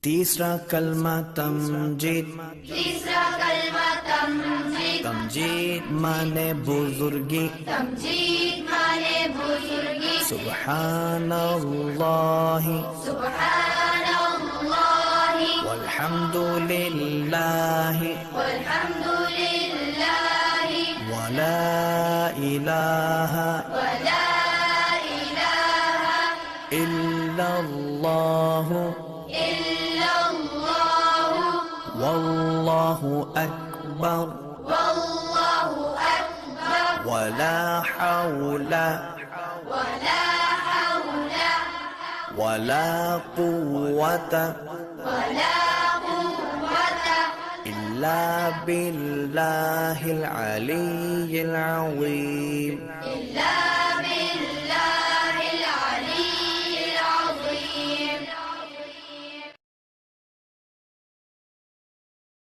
तीसरा कलमा तमजीद। तीसरा कलमा तमजीद। तमजीद माने बुजुर्गी। तमजीद माने बुजुर्गी। सुब्हानल्लाहि सुब्हानल्लाहि वल्हम्दुलिल्लाहि वल्हम्दुलिल्लाहि वला इलाहा इल्लल्लाहु वल्लाहु अकबर वल्लाहु अकबर वला हौला वला कुव्वता इल्ला बिल्लाहिल अलिय्यिल अज़ीम।